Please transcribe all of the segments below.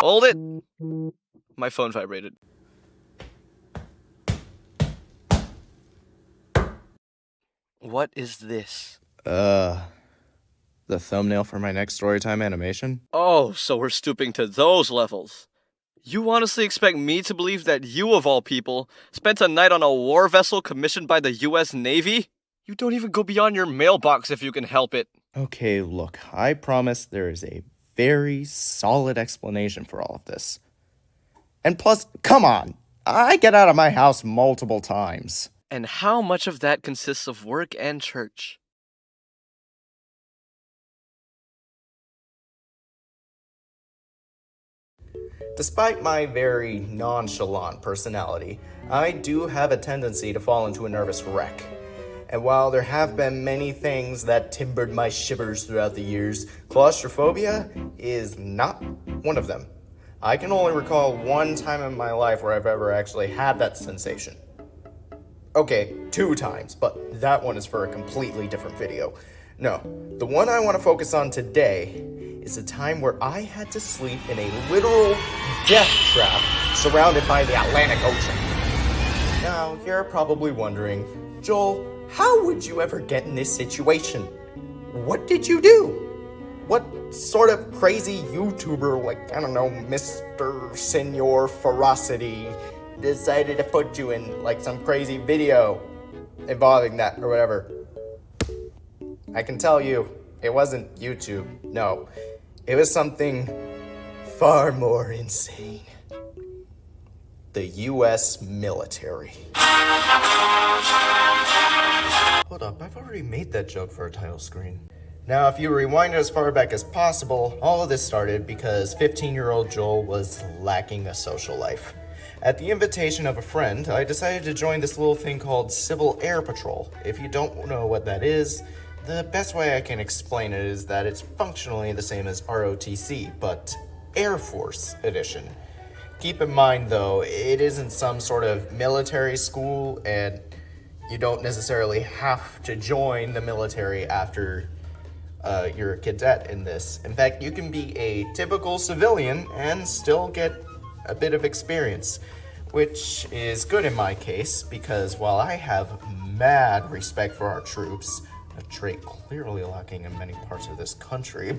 Hold it! My phone vibrated. What is this? The thumbnail for my next storytime animation? Oh, so we're stooping to those levels. You honestly expect me to believe that you, of all people, spent a night on a war vessel commissioned by the US Navy? You don't even go beyond your mailbox if you can help it. Okay, look, I promise there is a very solid explanation for all of this. And plus, come on, I get out of my house multiple times. And how much of that consists of work and church? Despite my very nonchalant personality, I do have a tendency to fall into a nervous wreck. And while there have been many things that timbered my shivers throughout the years, claustrophobia is not one of them. I can only recall one time in my life where I've ever actually had that sensation. Okay, 2 times, but that one is for a completely different video. No, the one I want to focus on today is a time where I had to sleep in a literal death trap surrounded by the Atlantic Ocean. Now, you're probably wondering, Joel, how would you ever get in this situation? What did you do? What sort of crazy YouTuber, like, I don't know, Mr. Senor Ferocity, decided to put you in, like, some crazy video involving that or whatever? I can tell you, it wasn't YouTube, no. It was something far more insane. The US military. Hold up, I've already made that joke for a title screen. Now, if you rewind as far back as possible, all of this started because 15-year-old Joel was lacking a social life. At the invitation of a friend, I decided to join this little thing called Civil Air Patrol. If you don't know what that is, the best way I can explain it is that it's functionally the same as ROTC, but Air Force Edition. Keep in mind, though, it isn't some sort of military school, and you don't necessarily have to join the military after you're a cadet in this. In fact, you can be a typical civilian and still get a bit of experience, which is good in my case, because while I have mad respect for our troops, a trait clearly lacking in many parts of this country,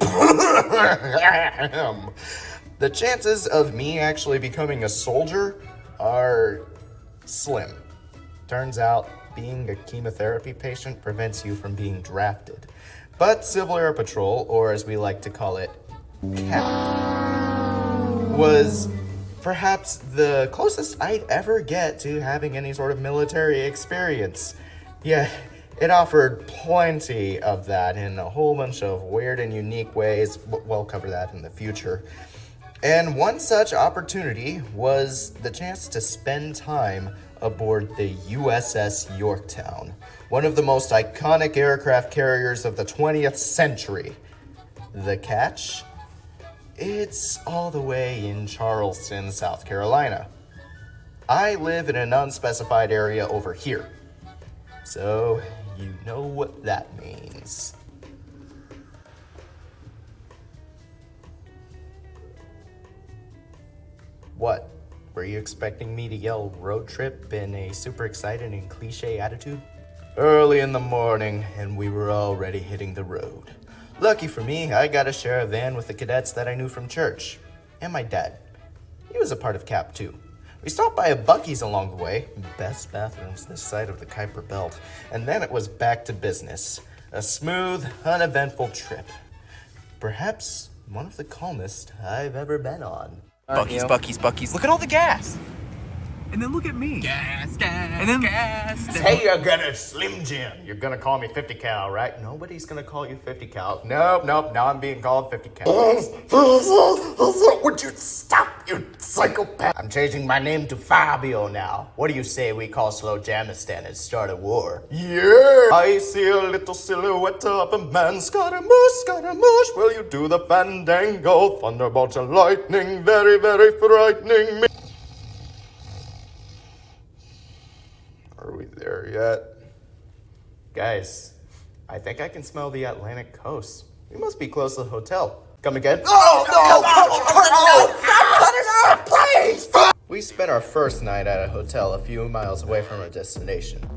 the chances of me actually becoming a soldier are slim. Turns out, being a chemotherapy patient prevents you from being drafted. But Civil Air Patrol, or as we like to call it, CAP, was perhaps the closest I'd ever get to having any sort of military experience. Yeah, it offered plenty of that in a whole bunch of weird and unique ways. We'll cover that in the future. And one such opportunity was the chance to spend time aboard the USS Yorktown, one of the most iconic aircraft carriers of the 20th century. The catch? It's all the way in Charleston, South Carolina. I live in an unspecified area over here, so you know what that means. What? Were you expecting me to yell road trip in a super excited and cliche attitude? Early in the morning, and we were already hitting the road. Lucky for me, I got to share a van with the cadets that I knew from church. And my dad. He was a part of CAP too. We stopped by a Buc-ee's along the way. Best bathrooms this side of the Kuiper Belt. And then it was back to business. A smooth, uneventful trip. Perhaps one of the calmest I've ever been on. Buc-ee's. Look at all the gas. And then look at me. Gas. And then gas. Hey, you're gonna Slim Jim. You're gonna call me 50 cal, right? Nobody's gonna call you 50 cal. Nope. Now I'm being called 50 cal. Would you stop, you psychopath? I'm changing my name to Fabio now. What do you say we call Slow Jamistan and start a war? Yeah! I see a little silhouette of a man. Scaramouche, will you do the fandango? Thunderbolts and lightning, very, very frightening me. Are we there yet? Guys, I think I can smell the Atlantic coast. We must be close to the hotel. Come again? Oh, no! We spent our first night at a hotel a few miles away from our destination.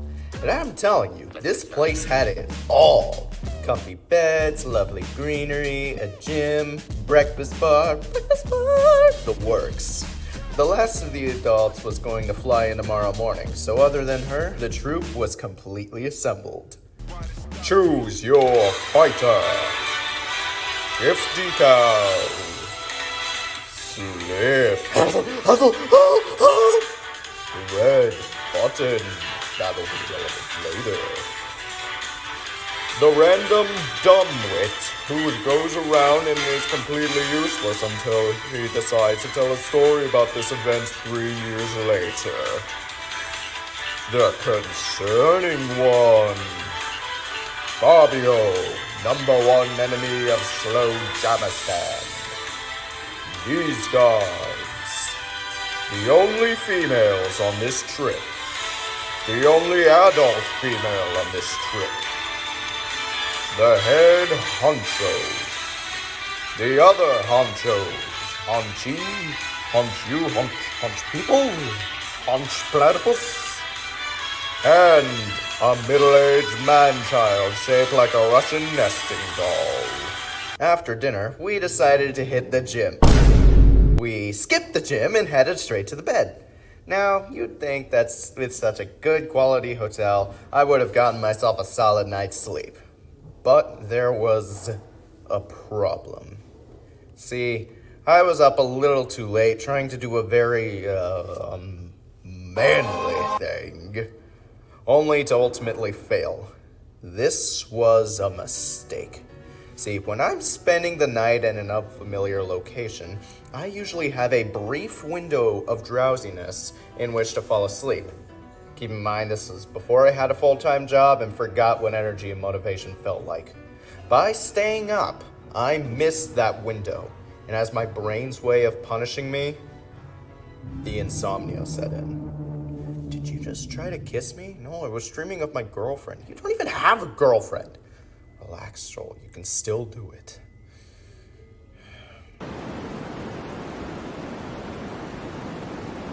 And I'm telling you, this place had it all. Comfy beds, lovely greenery, a gym, breakfast bar, the works. The last of the adults was going to fly in tomorrow morning, so other than her, the troop was completely assembled. Choose your fighter. Shift decal. Slip. Red button. That'll be relevant later. The random dumbwit who goes around and is completely useless until he decides to tell a story about this event 3 years later. The concerning one. Fabio, #1 enemy of Slow Jamistan. These guys. The only females on this trip. The only adult female on this trip. The head honcho. The other honchos. Hunchy, hunch you, hunch people, hunch platypus. And a middle-aged man-child shaped like a Russian nesting doll. After dinner, we decided to hit the gym. We skipped the gym and headed straight to the bed. Now, you'd think that with such a good quality hotel, I would have gotten myself a solid night's sleep. But there was a problem. See, I was up a little too late trying to do a very, manly thing, only to ultimately fail. This was a mistake. See, when I'm spending the night in an unfamiliar location, I usually have a brief window of drowsiness in which to fall asleep. Keep in mind, this was before I had a full-time job and forgot what energy and motivation felt like. By staying up, I missed that window, and as my brain's way of punishing me, the insomnia set in. Did you just try to kiss me? No, I was dreaming of my girlfriend. You don't even have a girlfriend. Relax, Joel. You can still do it.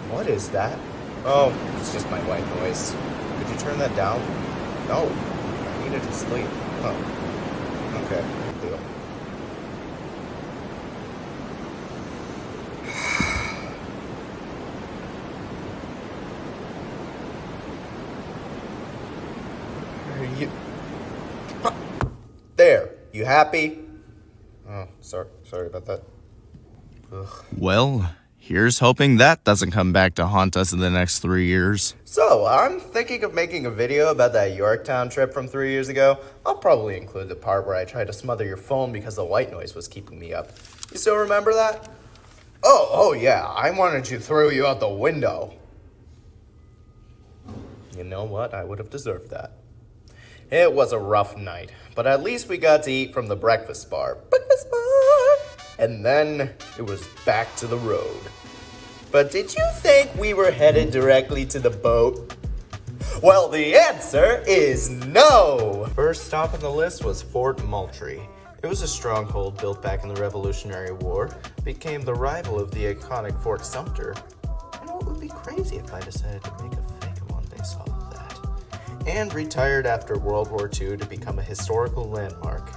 What is that? Oh, it's just my white noise. Could you turn that down? No, I needed to sleep. Oh, okay. Deal. Are you... There, you happy? Oh, sorry about that. Ugh. Well, here's hoping that doesn't come back to haunt us in the next 3 years. So, I'm thinking of making a video about that Yorktown trip from 3 years ago. I'll probably include the part where I tried to smother your phone because the white noise was keeping me up. You still remember that? Oh yeah, I wanted to throw you out the window. You know what? I would have deserved that. It was a rough night, but at least we got to eat from the breakfast bar. And then it was back to the road. But did you think we were headed directly to the boat? Well, the answer is no! First stop on the list was Fort Moultrie. It was a stronghold built back in the Revolutionary War, became the rival of the iconic Fort Sumter. I know it would be crazy if I decided to make a fake one based off of that. And retired after World War II to become a historical landmark.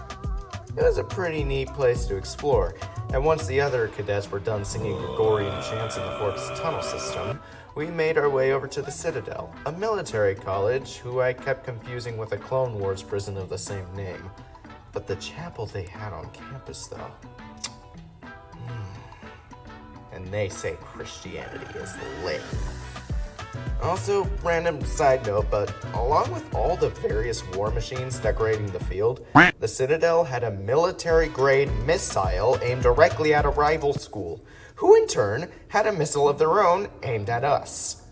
It was a pretty neat place to explore, and once the other cadets were done singing Gregorian chants in the fort's tunnel system, we made our way over to the Citadel, a military college who I kept confusing with a Clone Wars prison of the same name. But the chapel they had on campus, though. And they say Christianity is lit. Also, random side note, but along with all the various war machines decorating the field, the Citadel had a military-grade missile aimed directly at a rival school, who in turn had a missile of their own aimed at us.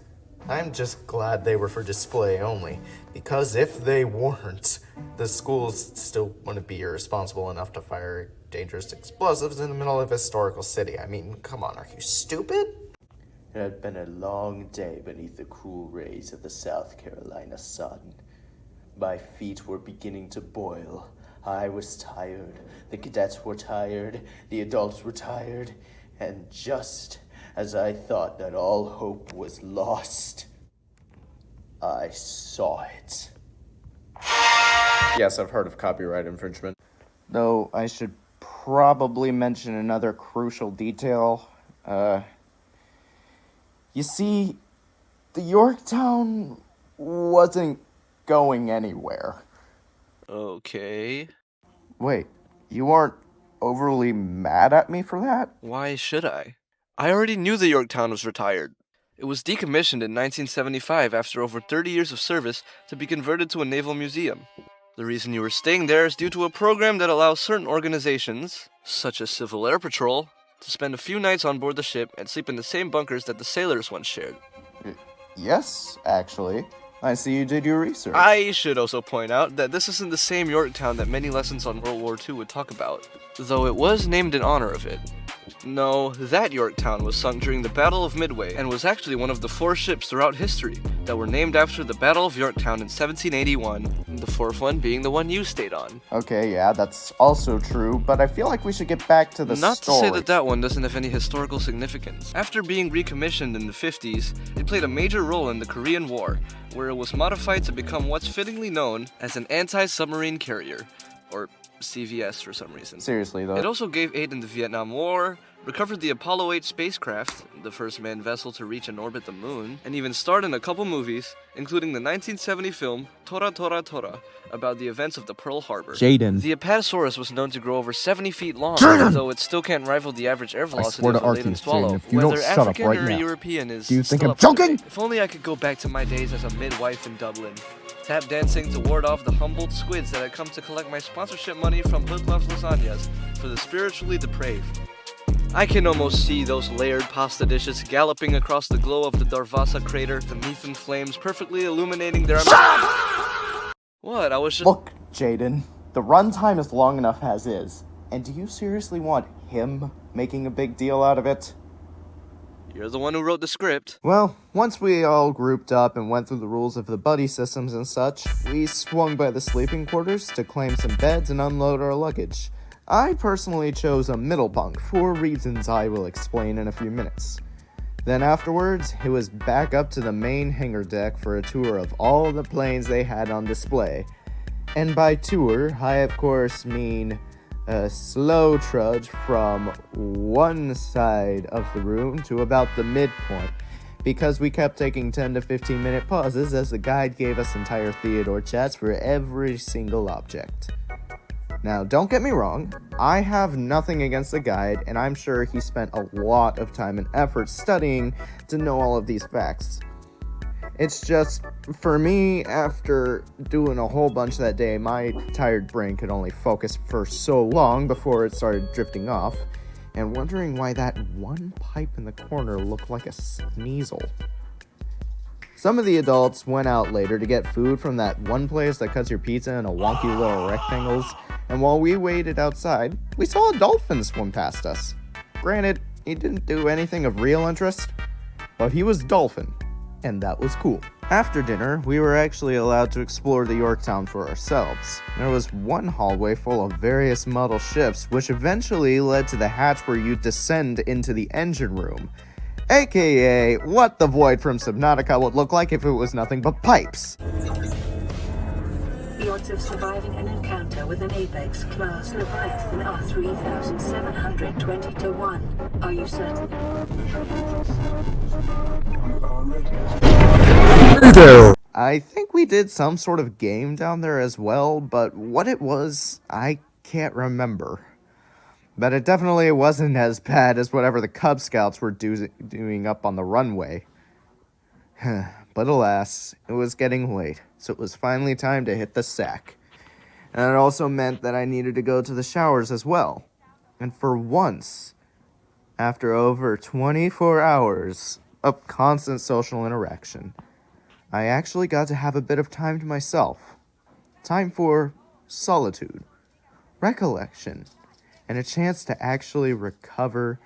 I'm just glad they were for display only, because if they weren't, the schools still wouldn't be irresponsible enough to fire dangerous explosives in the middle of a historical city. I mean, come on, are you stupid? It had been a long day beneath the cool rays of the South Carolina sun. My feet were beginning to boil. I was tired. The cadets were tired. The adults were tired. And just as I thought that all hope was lost, I saw it. Yes, I've heard of copyright infringement. Though I should probably mention another crucial detail. You see, the Yorktown wasn't going anywhere. Okay. Wait, you aren't overly mad at me for that? Why should I? I already knew the Yorktown was retired. It was decommissioned in 1975 after over 30 years of service to be converted to a naval museum. The reason you were staying there is due to a program that allows certain organizations, such as Civil Air Patrol, to spend a few nights on board the ship and sleep in the same bunkers that the sailors once shared. Yes, actually. I see you did your research. I should also point out that this isn't the same Yorktown that many lessons on World War II would talk about, though it was named in honor of it. No, that Yorktown was sunk during the Battle of Midway and was actually one of the 4 ships throughout history that were named after the Battle of Yorktown in 1781, the 4th one being the one you stayed on. Okay, yeah, that's also true, but I feel like we should get back to the Not story. to say that that one doesn't have any historical significance. After being recommissioned in the 50s, it played a major role in the Korean War, where it was modified to become what's fittingly known as an anti-submarine carrier, or CVS for some reason. Seriously, though. It also gave aid in the Vietnam War, recovered the Apollo 8 spacecraft, the first manned vessel to reach and orbit the moon, and even starred in a couple movies, including the 1970 film Tora Tora Tora, about the events of the Pearl Harbor. Jaden. The Apatosaurus was known to grow over 70 feet long, Jaden! though it still can't rival the average air velocity swear to of a laden Arceus, swallow, Jaden, if you whether don't shut up African right or now. European is Do you think still I'm up for joking? debate. If only I could go back to my days as a midwife in Dublin, tap dancing to ward off the humbled squids that had come to collect my sponsorship money from Hood Love Lasagnas for the spiritually depraved. I can almost see those layered pasta dishes galloping across the glow of the Darvasa crater, the Methan flames perfectly illuminating their... What? I was just... Look, Jaden, the runtime is long enough as is. And do you seriously want him making a big deal out of it? You're the one who wrote the script. Well, once we all grouped up and went through the rules of the buddy systems and such, we swung by the sleeping quarters to claim some beds and unload our luggage. I personally chose a middle bunk for reasons I will explain in a few minutes. Then afterwards, it was back up to the main hangar deck for a tour of all the planes they had on display. And by tour, I of course mean a slow trudge from one side of the room to about the midpoint, because we kept taking 10 to 15 minute pauses as the guide gave us entire Theodore chats for every single object. Now, don't get me wrong, I have nothing against the guide, and I'm sure he spent a lot of time and effort studying to know all of these facts. It's just, for me, after doing a whole bunch that day, my tired brain could only focus for so long before it started drifting off, and wondering why that one pipe in the corner looked like a sneasel. Some of the adults went out later to get food from that one place that cuts your pizza into wonky little rectangles, and while we waited outside, we saw a dolphin swim past us. Granted, he didn't do anything of real interest, but he was dolphin, and that was cool. After dinner, we were actually allowed to explore the Yorktown for ourselves. There was one hallway full of various model ships, which eventually led to the hatch where you descend into the engine room, aka what the Void from Subnautica would look like if it was nothing but pipes. The odds of surviving an encounter with an Apex class Leviathan are 3,720 to 1. Are you certain? I think we did some sort of game down there as well, but what it was, I can't remember. But it definitely wasn't as bad as whatever the Cub Scouts were doing up on the runway. But alas, it was getting late, so it was finally time to hit the sack. And it also meant that I needed to go to the showers as well. And for once, after over 24 hours of constant social interaction, I actually got to have a bit of time to myself. Time for solitude, recollection, and a chance to actually recover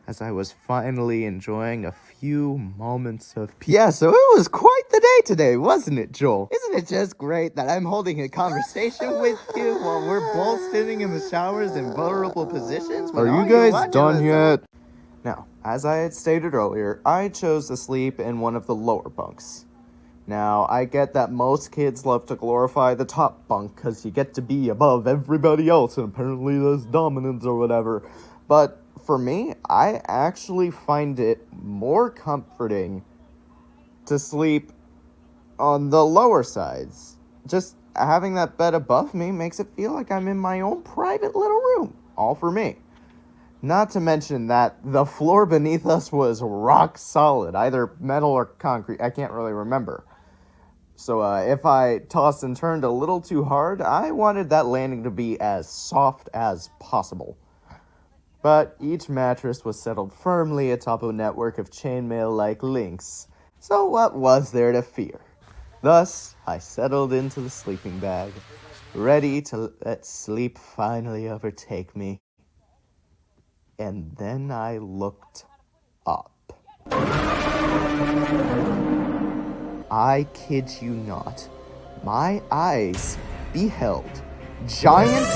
as I was finally enjoying a few moments of peace. Yeah, so it was quite the day today, wasn't it, Joel? Isn't it just great that I'm holding a conversation with you while we're both sitting in the showers in vulnerable positions? Are you guys done yet? Now, as I had stated earlier, I chose to sleep in one of the lower bunks. Now, I get that most kids love to glorify the top bunk because you get to be above everybody else and apparently there's dominance or whatever. But for me, I actually find it more comforting to sleep on the lower sides. Just having that bed above me makes it feel like I'm in my own private little room. All for me. Not to mention that the floor beneath us was rock solid, either metal or concrete, I can't really remember. So if I tossed and turned a little too hard, I wanted that landing to be as soft as possible. But each mattress was settled firmly atop a network of chainmail-like links, so what was there to fear? Thus, I settled into the sleeping bag, ready to let sleep finally overtake me. And then I looked up. I kid you not. My eyes beheld giant,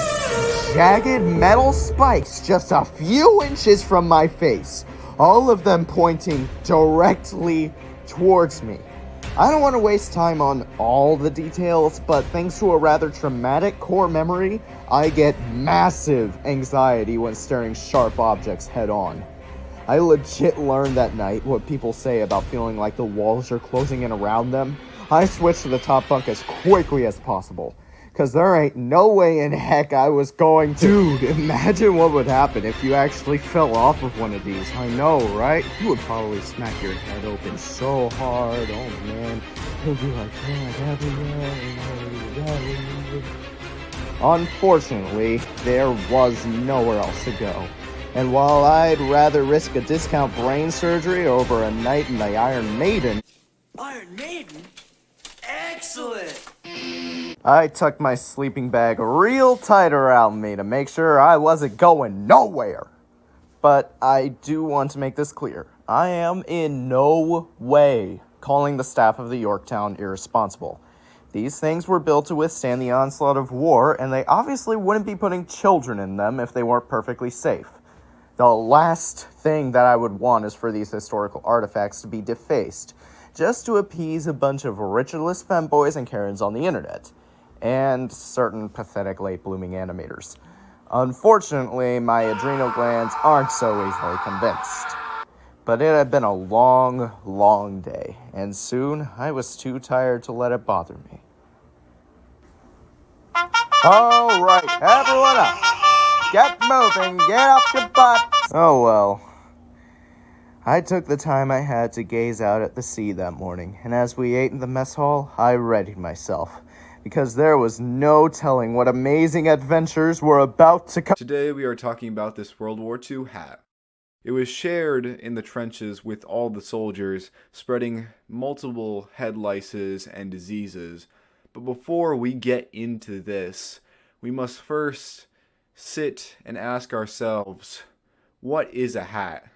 jagged metal spikes just a few inches from my face, all of them pointing directly towards me. I don't want to waste time on all the details, but thanks to a rather traumatic core memory, I get massive anxiety when staring sharp objects head on. I legit learned that night what people say about feeling like the walls are closing in around them. I switched to the top bunk as quickly as possible, cause there ain't no way in heck I was going to. Dude, imagine what would happen if you actually fell off of one of these. I know, right? You would probably smack your head open so hard. Oh man, you'd be like, unfortunately, there was nowhere else to go. And while I'd rather risk a discount brain surgery over a night in the Iron Maiden... Iron Maiden? Excellent! I tucked my sleeping bag real tight around me to make sure I wasn't going nowhere. But I do want to make this clear. I am in no way calling the staff of the Yorktown irresponsible. These things were built to withstand the onslaught of war, and they obviously wouldn't be putting children in them if they weren't perfectly safe. The last thing that I would want is for these historical artifacts to be defaced, just to appease a bunch of ritualist femboys and Karens on the internet, and certain pathetic late-blooming animators. Unfortunately, my adrenal glands aren't so easily convinced. But it had been a long, long day, and soon I was too tired to let it bother me. All right, everyone up. Get moving, get up your butt. Oh well. I took the time I had to gaze out at the sea that morning, and as we ate in the mess hall, I readied myself, because there was no telling what amazing adventures were about to come. Today we are talking about this World War II hat. It was shared in the trenches with all the soldiers, spreading multiple head lices and diseases. But before we get into this, we must first sit and ask ourselves, what is a hat?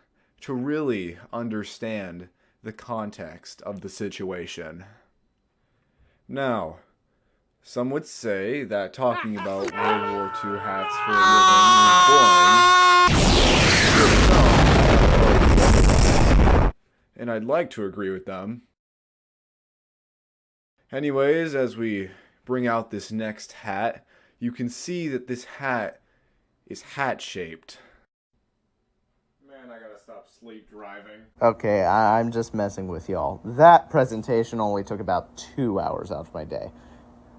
To really understand the context of the situation. Now, some would say that talking about World War II hats for a living is boring. And I'd like to agree with them. Anyways, as we bring out this next hat, you can see that this hat is hat-shaped. Man, I gotta stop sleep driving. Okay, I'm just messing with y'all. That presentation only took about 2 hours out of my day.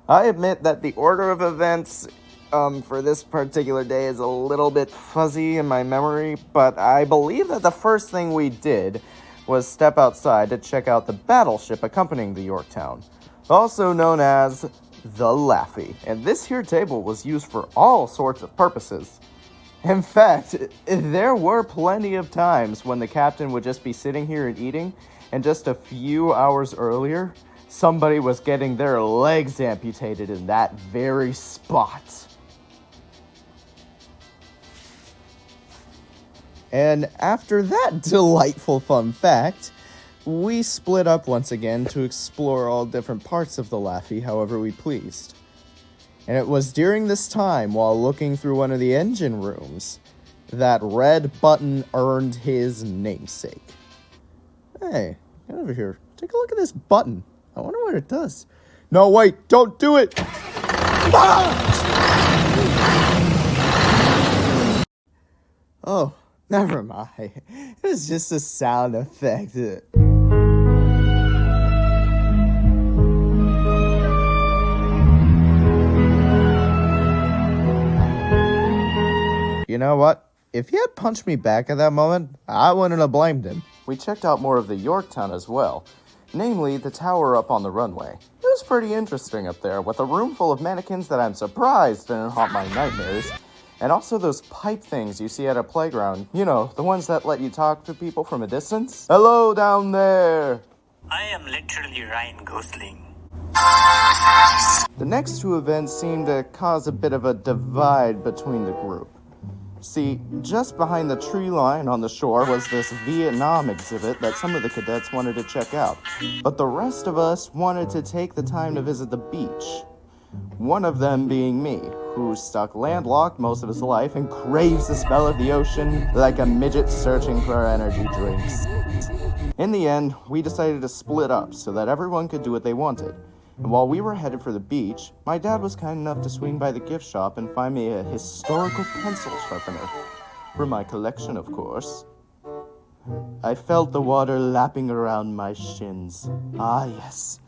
I admit that the order of events for this particular day is a little bit fuzzy in my memory, but I believe that the first thing we did was step outside to check out the battleship accompanying the Yorktown, also known as the Laffy, and this here table was used for all sorts of purposes. In fact, there were plenty of times when the captain would just be sitting here and eating, and just a few hours earlier, somebody was getting their legs amputated in that very spot. And after that delightful fun fact, we split up once again to explore all different parts of the Laffy however we pleased. And it was during this time, while looking through one of the engine rooms, that red button earned his namesake. Hey, get over here. Take a look at this button. I wonder what it does. No, wait, don't do it! Ah! Oh, never mind. It was just a sound effect. You know what? If he had punched me back at that moment, I wouldn't have blamed him. We checked out more of the Yorktown as well, namely the tower up on the runway. It was pretty interesting up there, with a room full of mannequins that I'm surprised didn't haunt my nightmares, and also those pipe things you see at a playground. You know, the ones that let you talk to people from a distance. Hello down there! I am literally Ryan Gosling. The next two events seemed to cause a bit of a divide between the group. See, just behind the tree line on the shore was this Vietnam exhibit that some of the cadets wanted to check out, but the rest of us wanted to take the time to visit the beach. One of them being me, who's stuck landlocked most of his life and craves the smell of the ocean like a midget searching for energy drinks. In the end, we decided to split up so that everyone could do what they wanted. And while we were headed for the beach, my dad was kind enough to swing by the gift shop and find me a historical pencil sharpener. For my collection, of course. I felt the water lapping around my shins. Ah, yes.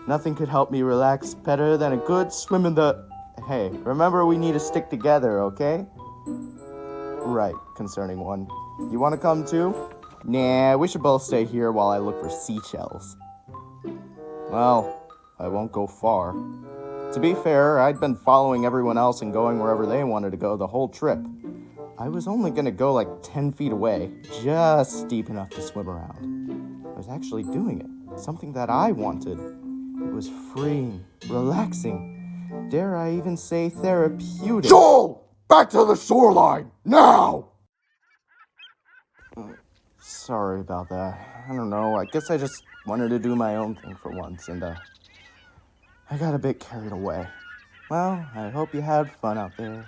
Nothing could help me relax better than a good swim in the... Hey, remember we need to stick together, okay? Right, concerning one. You want to come too? Nah, we should both stay here while I look for seashells. Well... I won't go far. To be fair, I'd been following everyone else and going wherever they wanted to go the whole trip. I was only gonna go like 10 feet away, just deep enough to swim around. I was actually doing it, something that I wanted. It was freeing, relaxing, dare I even say therapeutic. Joel! Back to the shoreline, now! Sorry about that. I don't know, I guess I just wanted to do my own thing for once, and I got a bit carried away. Well, I hope you had fun out there,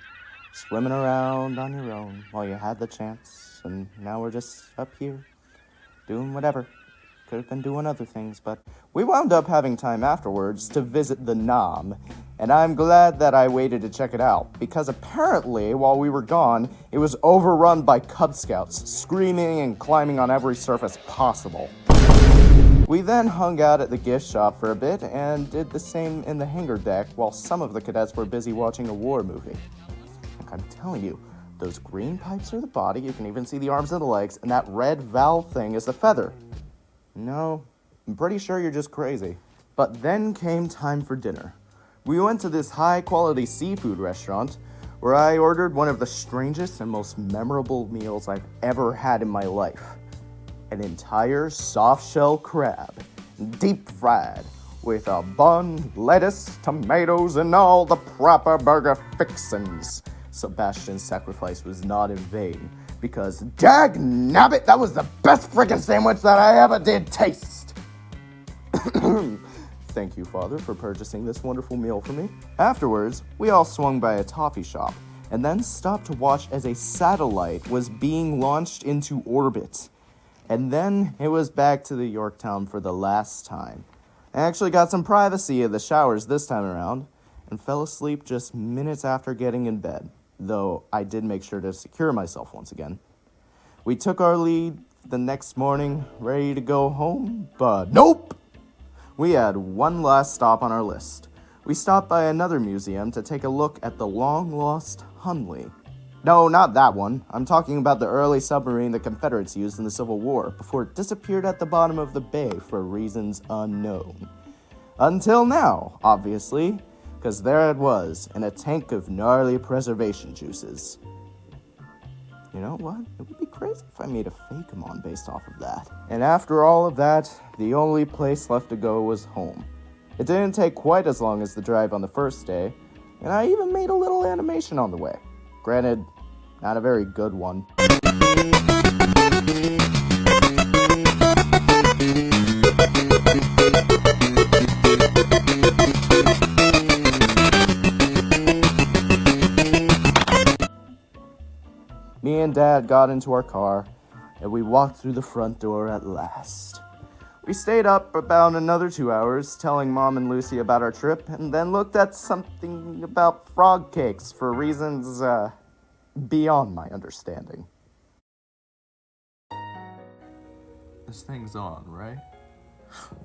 swimming around on your own while you had the chance, and now we're just up here, doing whatever. Could have been doing other things, but we wound up having time afterwards to visit the Nam, and I'm glad that I waited to check it out, because apparently, while we were gone, it was overrun by Cub Scouts, screaming and climbing on every surface possible. We then hung out at the gift shop for a bit and did the same in the hangar deck while some of the cadets were busy watching a war movie. Like I'm telling you, those green pipes are the body, you can even see the arms and the legs, and that red valve thing is the feather. No, I'm pretty sure you're just crazy. But then came time for dinner. We went to this high-quality seafood restaurant where I ordered one of the strangest and most memorable meals I've ever had in my life. An entire soft-shell crab, deep fried, with a bun, lettuce, tomatoes, and all the proper burger fixins. Sebastian's sacrifice was not in vain, because dag-nabbit, that was the best frickin' sandwich that I ever did taste! Thank you, Father, for purchasing this wonderful meal for me. Afterwards, we all swung by a toffee shop, and then stopped to watch as a satellite was being launched into orbit. And then it was back to the Yorktown for the last time. I actually got some privacy in the showers this time around, and fell asleep just minutes after getting in bed, though I did make sure to secure myself once again. We took our leave the next morning, ready to go home, but nope! We had one last stop on our list. We stopped by another museum to take a look at the long-lost Hunley. No, not that one. I'm talking about the early submarine the Confederates used in the Civil War before it disappeared at the bottom of the bay for reasons unknown. Until now, obviously, because there it was, in a tank of gnarly preservation juices. You know what? It would be crazy if I made a fake Amon based off of that. And after all of that, the only place left to go was home. It didn't take quite as long as the drive on the first day, and I even made a little animation on the way. Granted, not a very good one. Me and Dad got into our car, and we walked through the front door at last. We stayed up about another 2 hours, telling Mom and Lucy about our trip, and then looked at something about frog cakes for reasons, beyond my understanding. This thing's on, right?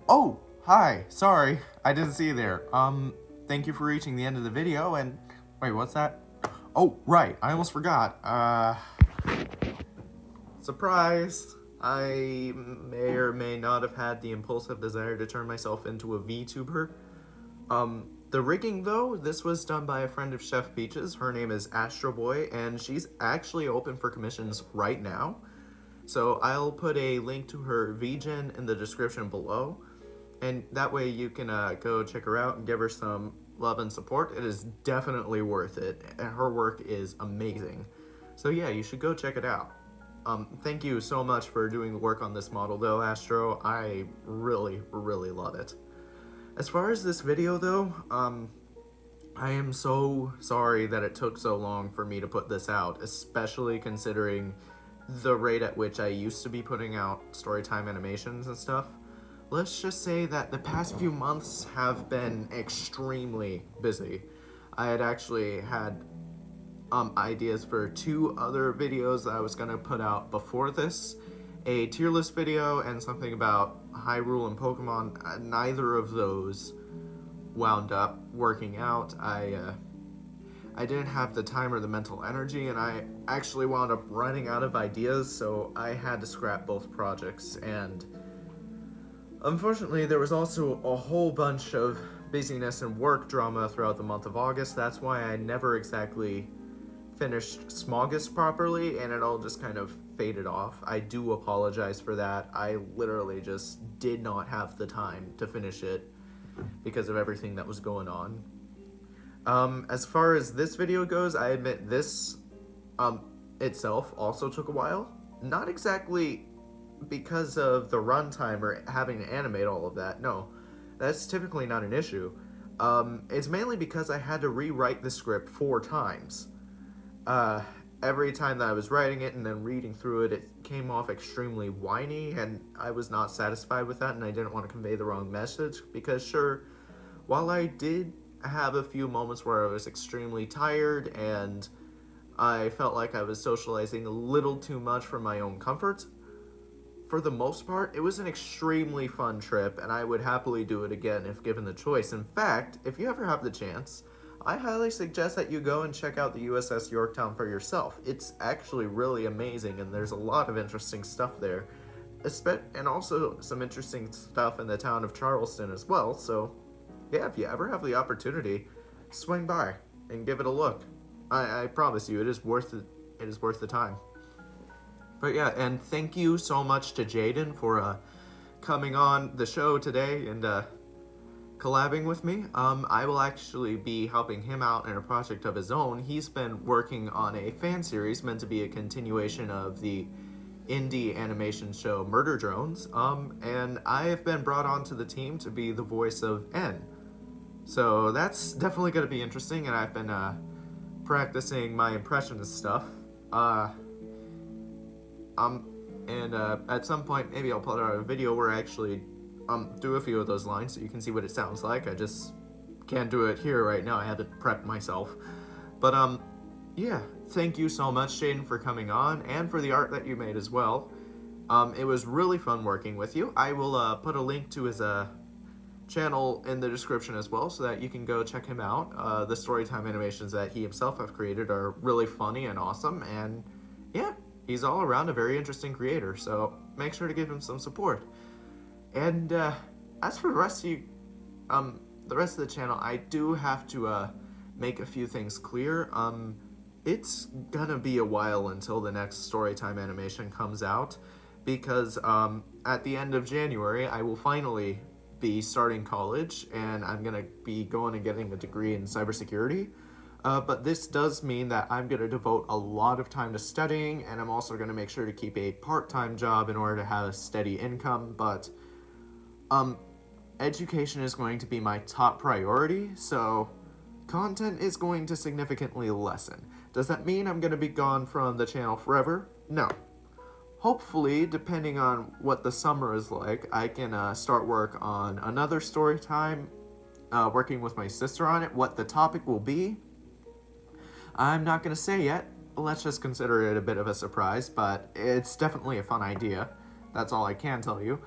Oh, hi, sorry, I didn't see you there. Thank you for reaching the end of the video, and... Wait, what's that? Oh, right, I almost forgot, Surprise! I may or may not have had the impulsive desire to turn myself into a VTuber. The rigging, though, this was done by a friend of Chef Peach's. Her name is Astroboi, and she's actually open for commissions right now. So I'll put a link to her Vgen in the description below, and that way you can go check her out and give her some love and support. It is definitely worth it. Her work is amazing. So yeah, you should go check it out. Thank you so much for doing the work on this model though, Astro. I really, really love it. As far as this video though, I am so sorry that it took so long for me to put this out, especially considering the rate at which I used to be putting out storytime animations and stuff. Let's just say that the past few months have been extremely busy. I had actually had ideas for 2 other videos that I was going to put out before this. A tier list video and something about Hyrule and Pokemon. Neither of those wound up working out. I didn't have the time or the mental energy, and I actually wound up running out of ideas, so I had to scrap both projects. And unfortunately, there was also a whole bunch of busyness and work drama throughout the month of August. That's why I never exactly finished Strangest properly, and it all just kind of faded off. I do apologize for that. I literally just did not have the time to finish it because of everything that was going on. As far as this video goes, I admit this itself also took a while. Not exactly because of the runtime or having to animate all of that. No, that's typically not an issue. It's mainly because I had to rewrite the script 4 times. Every time that I was writing it and then reading through it, it came off extremely whiny, and I was not satisfied with that, and I didn't want to convey the wrong message, because sure, while I did have a few moments where I was extremely tired and I felt like I was socializing a little too much for my own comfort, for the most part, it was an extremely fun trip, and I would happily do it again if given the choice. In fact, if you ever have the chance, I highly suggest that you go and check out the USS Yorktown for yourself. It's actually really amazing, and there's a lot of interesting stuff there. And also some interesting stuff in the town of Charleston as well, so yeah, if you ever have the opportunity, swing by and give it a look. I promise you, it is worth it. It is worth the time. But yeah, and thank you so much to Jaden for coming on the show today and collabing with me. I will actually be helping him out in a project of his own. He's been working on a fan series meant to be a continuation of the indie animation show Murder Drones, and I have been brought onto the team to be the voice of N. So that's definitely going to be interesting, and I've been practicing my impression and stuff. And at some point, maybe I'll put out a video where I actually do a few of those lines so you can see what it sounds like. I just can't do it here right now. I haven't prepped myself. But, yeah, thank you so much, Jaden, for coming on and for the art that you made as well. It was really fun working with you. I will put a link to his channel in the description as well so that you can go check him out. The storytime animations that he himself have created are really funny and awesome, and yeah, he's all around a very interesting creator, so make sure to give him some support. And as for the rest of you, the rest of the channel, I do have to make a few things clear. It's gonna be a while until the next storytime animation comes out, because at the end of January, I will finally be starting college, and I'm gonna be going and getting a degree in cybersecurity. But this does mean that I'm going to devote a lot of time to studying, and I'm also going to make sure to keep a part-time job in order to have a steady income, but education is going to be my top priority, so content is going to significantly lessen. Does that mean I'm gonna be gone from the channel forever? No. Hopefully, depending on what the summer is like, I can start work on another story time, working with my sister on it. What the topic will be, I'm not gonna say yet. Let's just consider it a bit of a surprise, but it's definitely a fun idea. That's all I can tell you.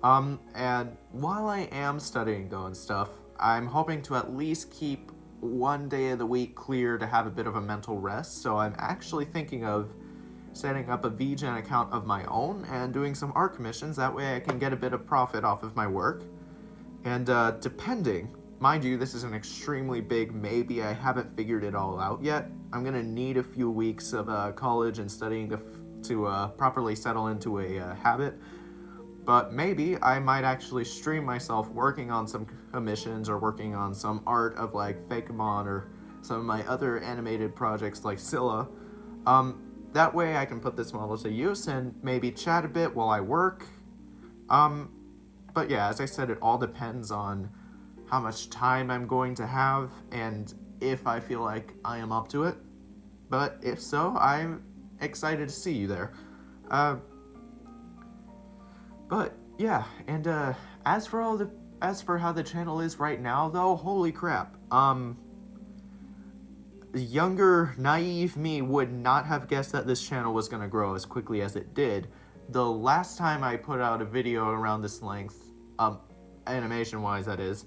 And while I am studying though and stuff, I'm hoping to at least keep one day of the week clear to have a bit of a mental rest, so I'm actually thinking of setting up a Vgen account of my own and doing some art commissions. That way I can get a bit of profit off of my work. And depending, mind you, this is an extremely big maybe, I haven't figured it all out yet. I'm gonna need a few weeks of college and studying to properly settle into a habit. But maybe I might actually stream myself working on some commissions or working on some art of like Fakemon or some of my other animated projects like Scylla. That way I can put this model to use and maybe chat a bit while I work. But yeah, as I said, it all depends on how much time I'm going to have and if I feel like I am up to it. But if so, I'm excited to see you there. But yeah, and as for how the channel is right now though, holy crap. Younger, naive me would not have guessed that this channel was gonna grow as quickly as it did. The last time I put out a video around this length, animation-wise that is,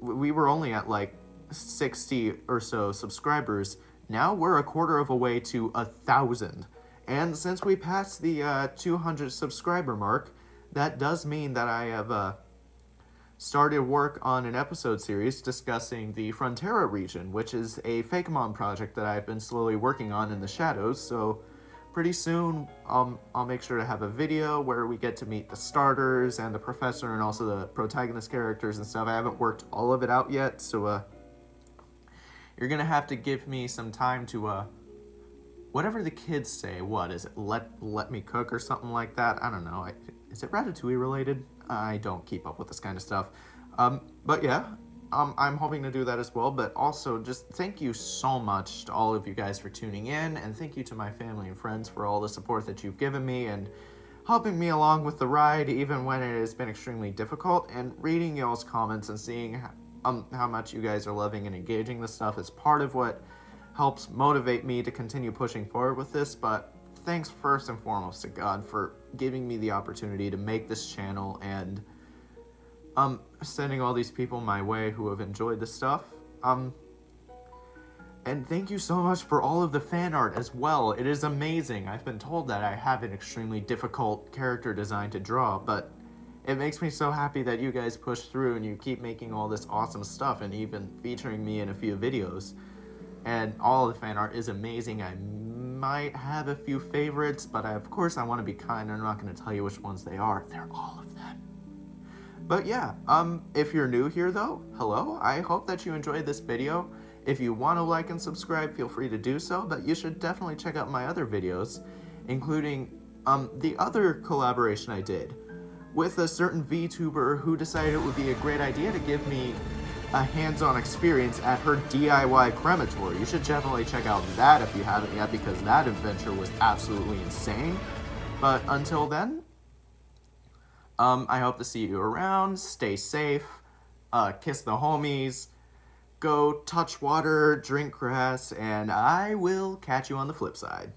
we were only at like 60 or so subscribers. Now we're a quarter of a way to 1,000. And since we passed the 200 subscriber mark, that does mean that I have started work on an episode series discussing the Frontera region, which is a Fakemon project that I've been slowly working on in the shadows. So pretty soon I'll make sure to have a video where we get to meet the starters and the professor and also the protagonist characters and stuff. I haven't worked all of it out yet, so you're gonna have to give me some time to whatever the kids say. What is it? Let me cook or something like that? I don't know. Is it Ratatouille related? I don't keep up with this kind of stuff. But yeah, I'm hoping to do that as well. But also, just thank you so much to all of you guys for tuning in, and thank you to my family and friends for all the support that you've given me and helping me along with the ride, even when it has been extremely difficult. And reading y'all's comments and seeing how much you guys are loving and engaging this stuff is part of what helps motivate me to continue pushing forward with this. But thanks first and foremost to God for giving me the opportunity to make this channel and sending all these people my way who have enjoyed this stuff. And thank you so much for all of the fan art as well. It is amazing. I've been told that I have an extremely difficult character design to draw, but it makes me so happy that you guys push through and you keep making all this awesome stuff and even featuring me in a few videos. And all the fan art is amazing. I might have a few favorites, but of course I want to be kind. I'm not going to tell you which ones they are. They're all of them. But yeah, if you're new here though, hello. I hope that you enjoyed this video. If you want to like and subscribe, feel free to do so, but you should definitely check out my other videos, including the other collaboration I did with a certain VTuber who decided it would be a great idea to give me a hands-on experience at her DIY crematory. You should definitely check out that if you haven't yet, because that adventure was absolutely insane. But until then, I hope to see you around. Stay safe, kiss the homies, go touch water, drink grass, and I will catch you on the flip side.